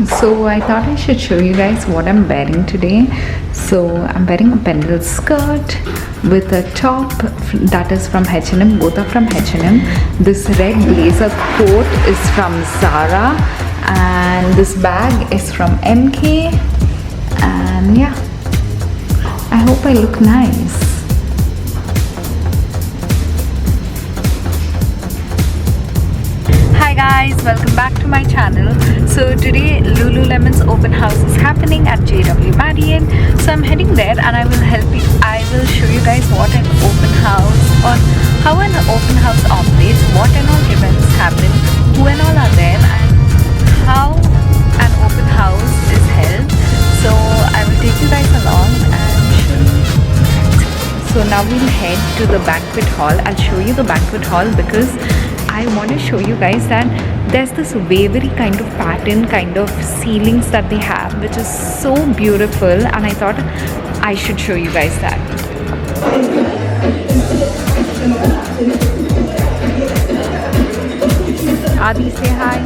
So I thought I should show you guys what I'm wearing today. So I'm wearing a Pendle skirt with a top that is from H&M. Both are from H&M. This red blazer coat is from Zara, and this bag is from MK. And yeah, I hope I look nice. Hi guys, welcome back to my channel. So today Lululemon's open house is happening at JW Marriott. So I'm heading there and I will show you guys what an open house, or how an open house operates, what and all events happen, who and all are there, and how an open house is held. So I will take you guys along and show you. So now we'll head to the banquet hall. I'll show you the banquet hall because I want to show you guys that there's this wavery kind of pattern, kind of ceilings that they have, which is so beautiful, and I thought I should show you guys that. Adi, say hi.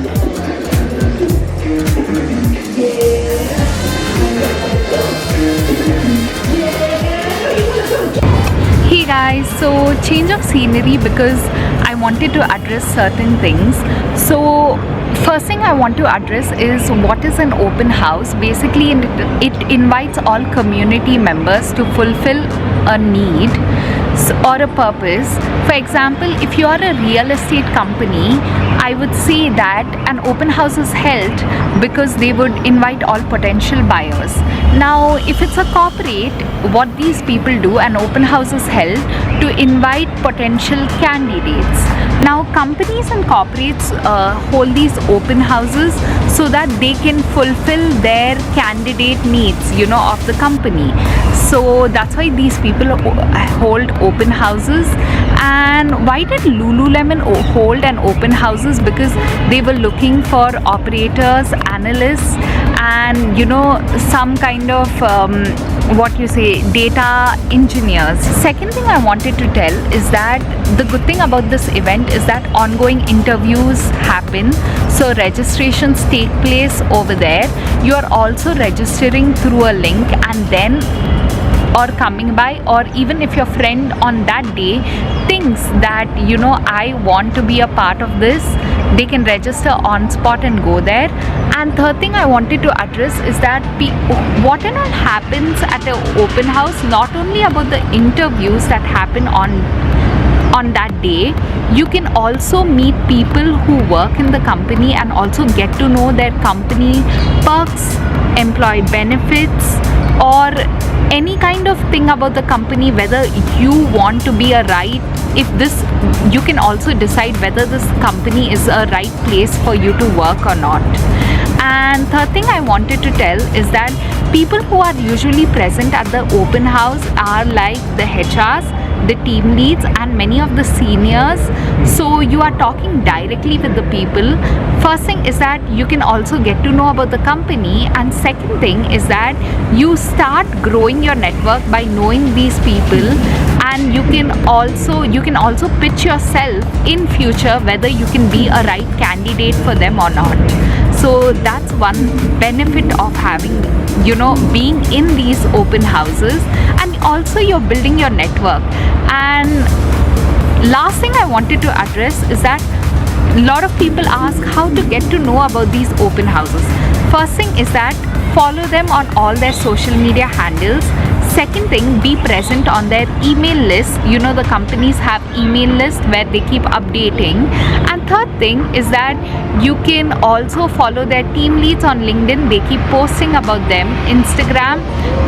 Hey guys, so change of scenery because I wanted to address certain things. So first thing I want to address is what is an open house. Basically it invites all community members to fulfill a need or a purpose. For example, if you are a real estate company, I would say that an open house is held because they would invite all potential buyers. Now if it's a corporate, what these people do, an open house is held to invite potential candidates. Now companies and corporates hold these open houses so that they can fulfill their candidate needs, of the company. So that's why these people hold open houses. And why did Lululemon hold an open houses? Because they were looking for operators, analysts, and some kind of data engineers. Second thing I wanted to tell is that the good thing about this event is that ongoing interviews happen. So registrations take place over there. You are also registering through a link, and then or coming by, or even if your friend on that day thinks that I want to be a part of this, they can register on spot and go there. And third thing I wanted to address is that what and all happens at an open house, not only about the interviews that happen on that day, you can also meet people who work in the company and also get to know their company perks, employee benefits, or any kind of thing about the company, whether you want to be you can also decide whether this company is a right place for you to work or not. And third thing I wanted to tell is that people who are usually present at the open house are like the HRs, the team leads, and many of the seniors. So you are talking directly with the people. First thing is that you can also get to know about the company, and second thing is that you start growing your network by knowing these people, and you can also pitch yourself in future whether you can be a right candidate for them or not. So that's one benefit of having being in these open houses, and also you're building your network. And last thing I wanted to address is that a lot of people ask how to get to know about these open houses. First thing is that follow them on all their social media handles. Second thing, be present on their email list. The companies have email list where they keep updating. And third thing is that you can also follow their team leads on LinkedIn. They keep posting about them, Instagram.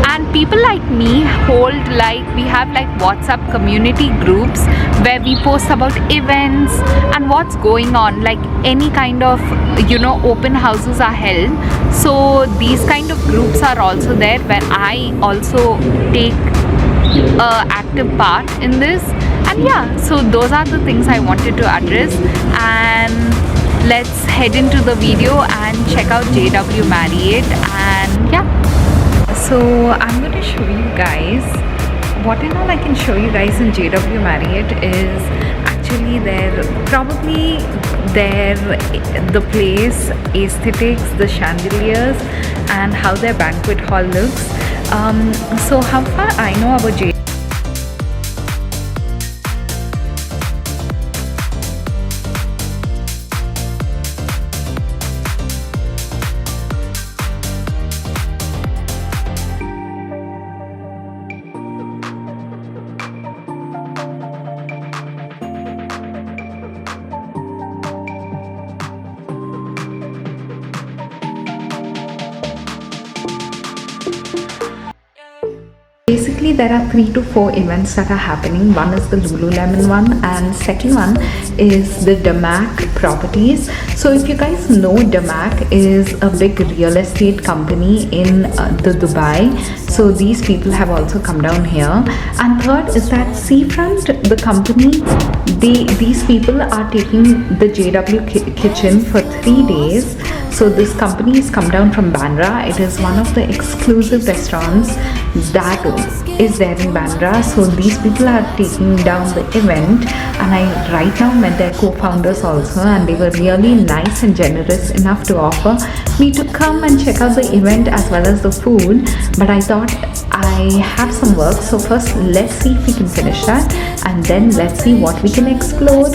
And people like me we have WhatsApp community groups where we post about events and what's going on, like any kind of open houses are held. So these kind of groups are also there where I also take active part in this. And yeah, so those are the things I wanted to address. And let's head into the video and check out JW Marriott. And yeah, so I'm going to show you guys what and all I can show you guys in JW Marriott is majorly the place, aesthetics, the chandeliers, and how their banquet hall looks. So how far I know about JW. Basically, there are 3 to 4 events that are happening. One is the Lululemon one, and second one is the Damac properties. So if you guys know, Damac is a big real estate company in the Dubai. So these people have also come down here. And third is that Seafront, the company, these people are taking the JW kitchen for 3 days. So this company has come down from Bandra. It is one of the exclusive restaurants that is there in Bandra. So these people are taking down the event, and I right now met their co-founders also, and they were really nice and generous enough to offer me to come and check out the event as well as the food. But I thought I have some work, so first let's see if we can finish that, and then let's see what we can explore.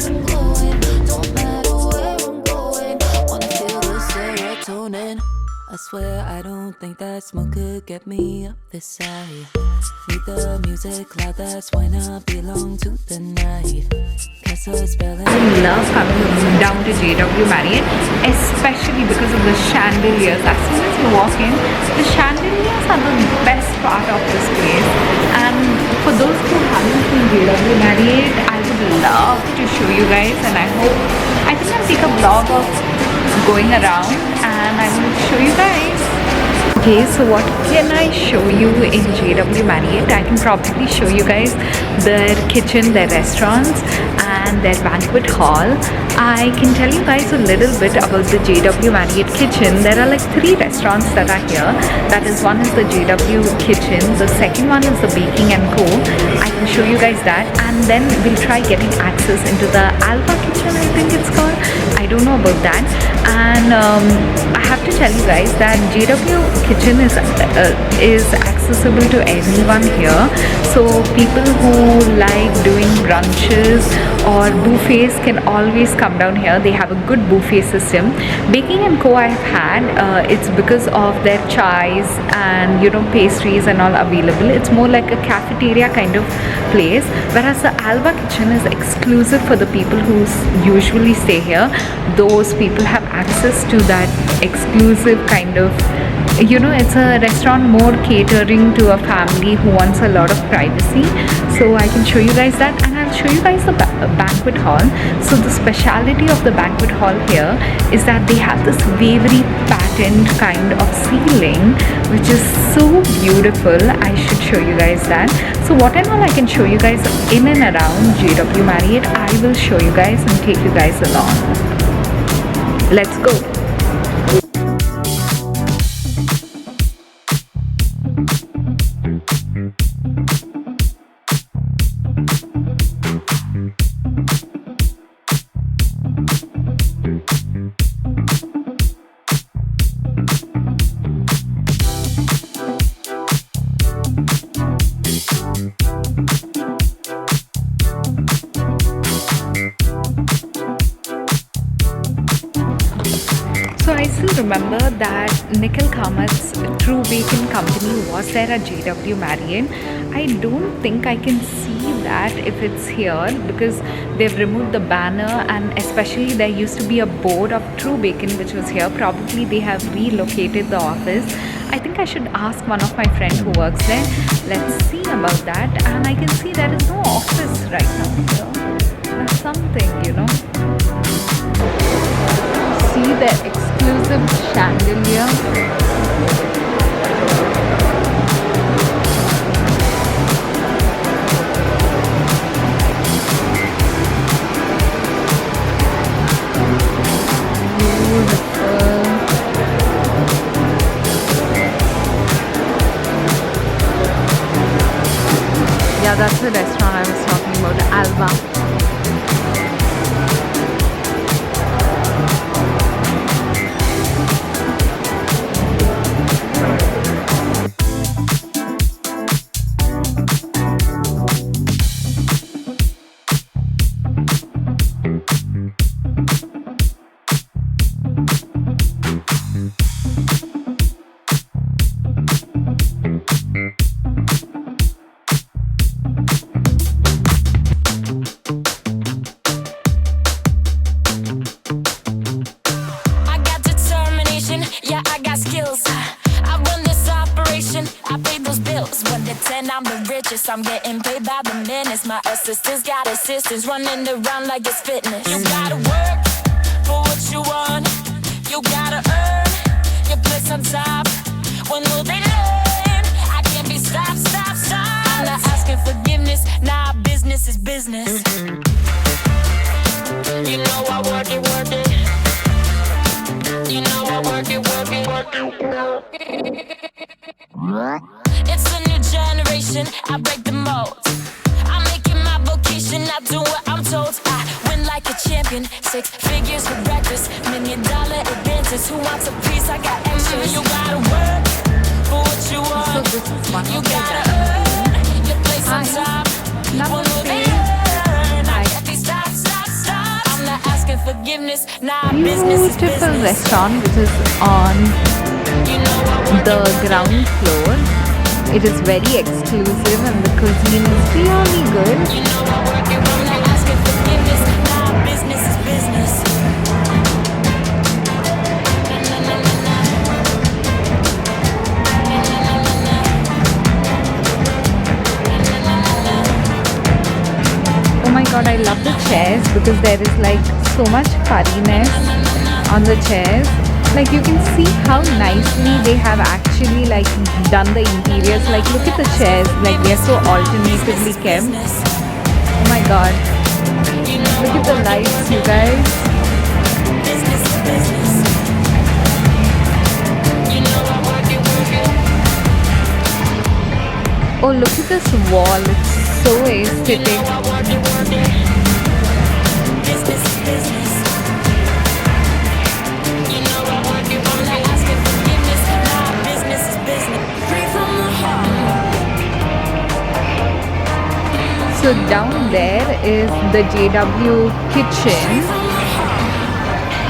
I swear I don't think that smoke could get me up this high. Need the music loud, that's when I belong to the night. Cast a spell. I love coming down to JW Marriott, especially because of the chandeliers. As soon as you walk in, the chandeliers are the best part of this place. And for those who haven't seen JW Marriott, I would love to show you guys, and I think I'll take a vlog of going around and I will show you guys. Okay, so what can I show you in JW Marriott? I can probably show you guys their kitchen, their restaurants, and their banquet hall. I can tell you guys a little bit about the JW Marriott kitchen. There are like 3 restaurants that are here. That is, one is the JW kitchen, the second one is the Baking and Co. I can show you guys that, and then we'll try getting access into the Alba kitchen, I think it's called. I don't know about that. And I have to tell you guys that JW kitchen is accessible to anyone here. So people who like doing brunches or buffets can always come down here. They have a good buffet system. Baking and Co. I have had, it's because of their chais and pastries and all available. It's more like a cafeteria kind of place, whereas the Alba kitchen is exclusive for the people who usually stay here. Those people have access to that exclusive kind of, it's a restaurant more catering to a family who wants a lot of privacy. So I can show you guys that, and I'll show you guys the banquet hall. So the speciality of the banquet hall here is that they have this wavery patterned kind of ceiling, which is so beautiful. I should show you guys that. So what and all I can show you guys in and around JW Marriott, I will show you guys and take you guys along. Let's go. So I still remember that Nikhil Kamat's True Bacon Company was there at JW Marriott. I don't think I can see that if it's here because they've removed the banner, and especially there used to be a board of True Bacon which was here. Probably they have relocated the office. I think I should ask one of my friends who works there. Let's see about that. And I can see there is no office right now here. That's something, See the exclusive chandelier. Yeah, that's the restaurant I was talking about, Alba. I got determination, yeah, I got skills. I run this operation, I pay those bills. 1 to 10, I'm the richest. I'm getting paid by the minutes. My assistants got assistants running around like it's fitness. You gotta work for what you want. You gotta earn your place on top. When will they learn? I can't be stopped, stopped, stopped. I'm not asking forgiveness, nah, business is business. You know I work it, work it. You know I work it, work it, work it. It's a new generation, I break the mold. I make it my vocation, I do what I'm told. I win like a champion, 6 figures for breakfast, $1 million advances. Who wants a piece? I got extras. You gotta work for what you want. So this is one You of the gotta dining. earn your place on top. When will they learn? I can't be stop, stop, stop. I'm not asking forgiveness, nah, business is Beautiful business. restaurant which is on You know I work the it, ground floor. It is very exclusive and the cuisine is really good. you know I work it, I'm not asking forgiveness, nah, business is business. Na, na, na, na, na. Na, na, na, na, na. Na, na, na, na. Oh my god, I love the chairs because there is like so much furriness on the chairs. Like you can see how nicely they have actually like done the interiors. Like look at the chairs, like they are so alternatively kept. Oh my god, You know look at the lights, you guys. business is business. You know I work it, work it. Oh, look at this wall, it's so You aesthetic. know I work it, work it. Business is business. You know I work it, I'm not asking forgiveness, nah, business is business. Free from the heart. So down there is the JW kitchen,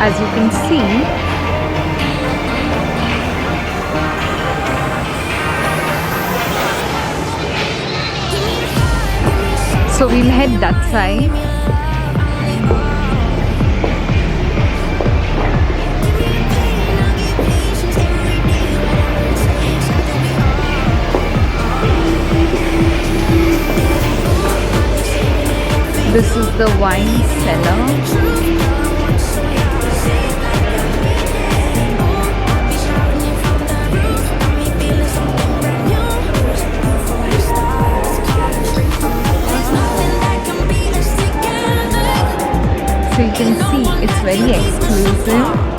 as you can see. So we'll head that side. This is the wine cellar. So you can see it's very exclusive.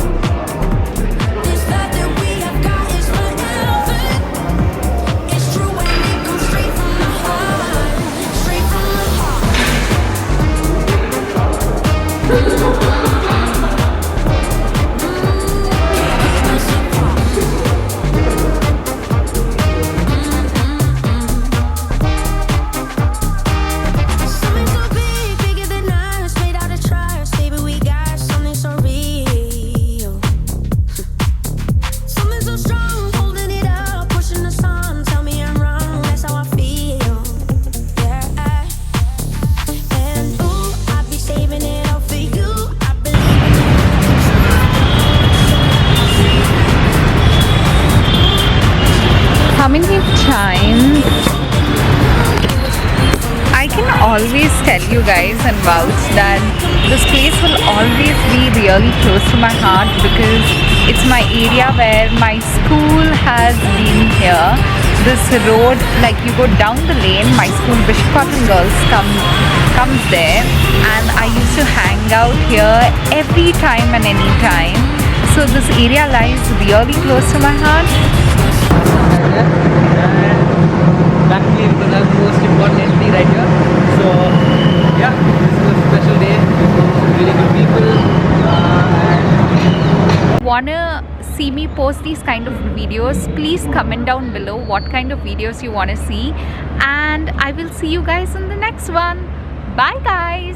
How many times I can always tell you guys and vouch that this place will always be really close to my heart because it's my area where my school has been here. This road, like you go down the lane, my school Bishop Cotton Girls comes there, and I used to hang out here every time and any time. So this area lies really close to my heart. And luckily it was the most important entry right here. So yeah, this is a special day with really good people. Wanna see me post these kind of videos, please comment down below what kind of videos you want to see, and I will see you guys in the next one. Bye guys.